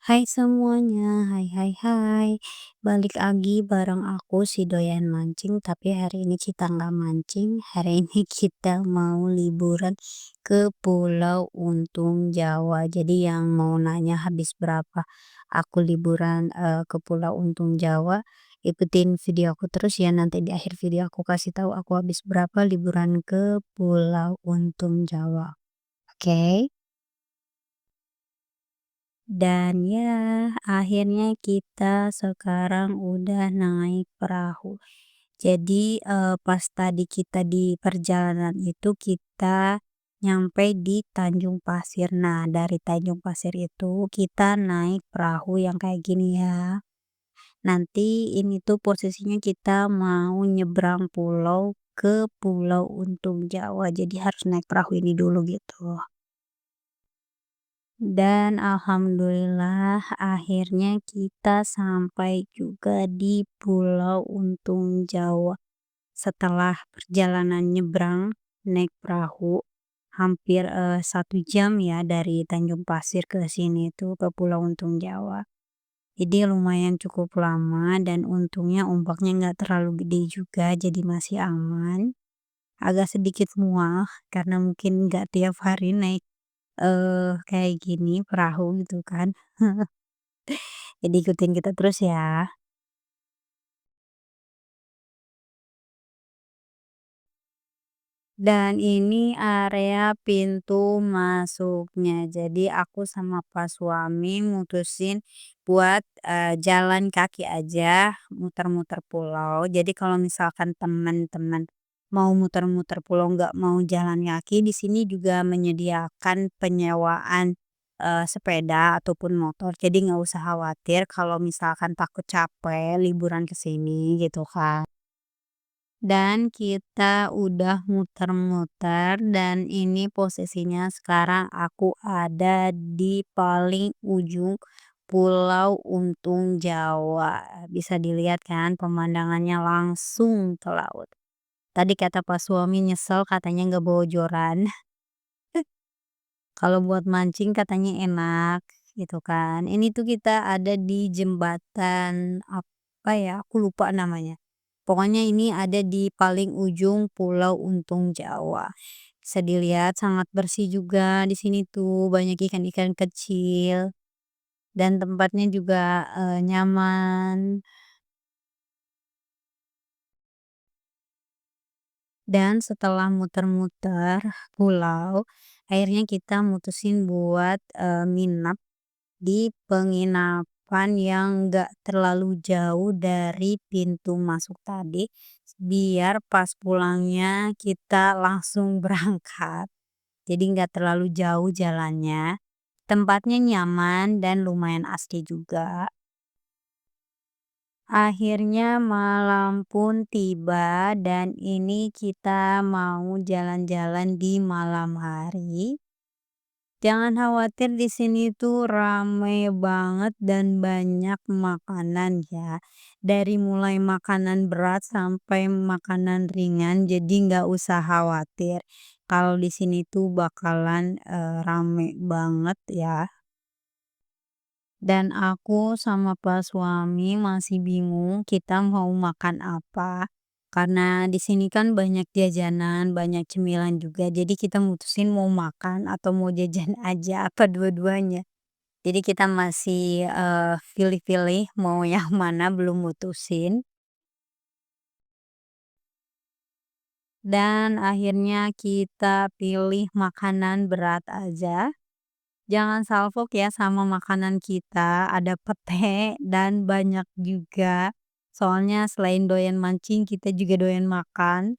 Hai semuanya, hai hai hai. Balik lagi bareng aku si doyan mancing, tapi hari ini kita nggak mancing. Hari ini kita mau liburan ke Pulau Untung Jawa. Jadi yang mau nanya habis berapa aku liburan ke Pulau Untung Jawa, ikutin video aku terus ya. Nanti di akhir video aku kasih tahu aku habis berapa liburan ke Pulau Untung Jawa. Oke? Dan ya, akhirnya kita sekarang udah naik perahu. Jadi, pas tadi kita di perjalanan itu kita nyampe di Tanjung Pasir. Nah, dari Tanjung Pasir itu kita naik perahu yang kayak gini ya. Nanti ini tuh posisinya kita mau nyebrang pulau ke Pulau Untung Jawa. Jadi harus naik perahu ini dulu gitu. Dan alhamdulillah akhirnya kita sampai juga di Pulau Untung Jawa. Setelah perjalanan nyebrang naik perahu hampir 1 jam ya dari Tanjung Pasir ke sini tuh ke Pulau Untung Jawa. Jadi lumayan cukup lama dan untungnya ombaknya nggak terlalu gede juga jadi masih aman. Agak sedikit mual karena mungkin nggak tiap hari naik kayak gini perahu gitu kan. Jadi ikutin kita terus ya. Dan ini area pintu masuknya. Jadi aku sama pas suami mutusin buat, jalan kaki aja muter-muter pulau. Jadi kalau misalkan teman-teman mau muter-muter pulau nggak mau jalan kaki, di sini juga menyediakan penyewaan, sepeda ataupun motor. Jadi nggak usah khawatir kalau misalkan takut capek liburan ke sini gitu kan. Dan kita udah muter-muter dan ini posisinya sekarang aku ada di paling ujung Pulau Untung Jawa. Bisa dilihat kan pemandangannya langsung ke laut. Tadi kata pas suami nyesel katanya nggak bawa joran. Kalau buat mancing katanya enak gitu kan. Ini tuh kita ada di jembatan apa ya, aku lupa namanya. Pokoknya ini ada di paling ujung Pulau Untung Jawa. Bisa dilihat sangat bersih juga di sini tuh, banyak ikan-ikan kecil dan tempatnya juga nyaman. Dan setelah muter-muter pulau, akhirnya kita mutusin buat nginep di penginapan yang nggak terlalu jauh dari pintu masuk tadi, biar pas pulangnya kita langsung berangkat. Jadi nggak terlalu jauh jalannya, tempatnya nyaman dan lumayan asri juga. Akhirnya malam pun tiba dan ini kita mau jalan-jalan di malam hari. Jangan khawatir di sini tuh rame banget dan banyak makanan ya. Dari mulai makanan berat sampai makanan ringan jadi nggak usah khawatir. Kalau di sini tuh bakalan rame banget ya. Dan aku sama pas suami masih bingung kita mau makan apa. Karena di sini kan banyak jajanan, banyak cemilan juga. Jadi kita mutusin mau makan atau mau jajan aja apa dua-duanya. Jadi kita masih pilih-pilih mau yang mana belum mutusin. Dan akhirnya kita pilih makanan berat aja. Jangan salfok ya sama makanan kita, ada pete dan banyak juga. Soalnya selain doyan mancing, kita juga doyan makan.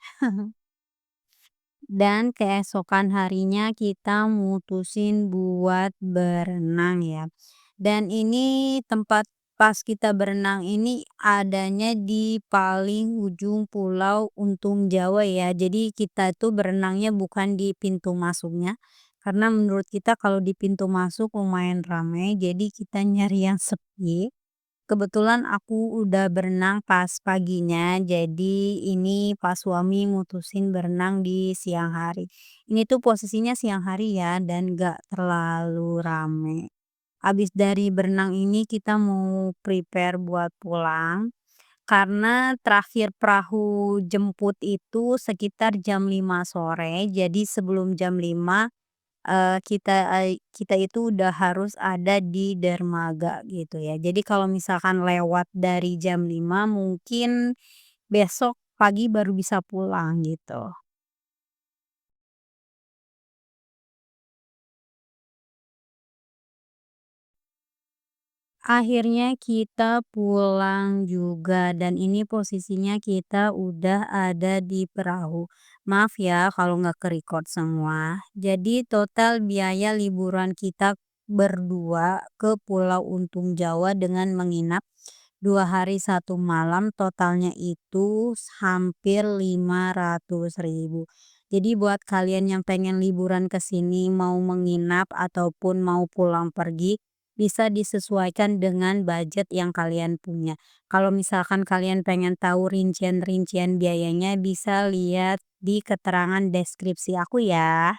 Dan keesokan harinya kita mutusin buat berenang ya. Dan ini tempat pas kita berenang ini adanya di paling ujung Pulau Untung Jawa ya. Jadi kita tuh berenangnya bukan di pintu masuknya. Karena menurut kita kalau di pintu masuk lumayan ramai, jadi kita nyari yang sepi. Kebetulan aku udah berenang pas paginya, jadi ini pas suami mutusin berenang di siang hari. Ini tuh posisinya siang hari ya dan gak terlalu rame. Habis dari berenang ini kita mau prepare buat pulang, karena terakhir perahu jemput itu sekitar jam 5 sore. Jadi sebelum jam 5 kita itu udah harus ada di dermaga gitu ya. Jadi kalau misalkan lewat dari jam 5 mungkin besok pagi baru bisa pulang gitu. Akhirnya kita pulang juga dan ini posisinya kita udah ada di perahu. Maaf ya kalau nggak ke-record semua. Jadi total biaya liburan kita berdua ke Pulau Untung Jawa dengan menginap 2 hari 1 malam totalnya itu hampir 500.000. Jadi buat kalian yang pengen liburan ke sini mau menginap ataupun mau pulang pergi bisa disesuaikan dengan budget yang kalian punya. Kalau misalkan kalian pengen tahu rincian-rincian biayanya bisa lihat di keterangan deskripsi aku ya.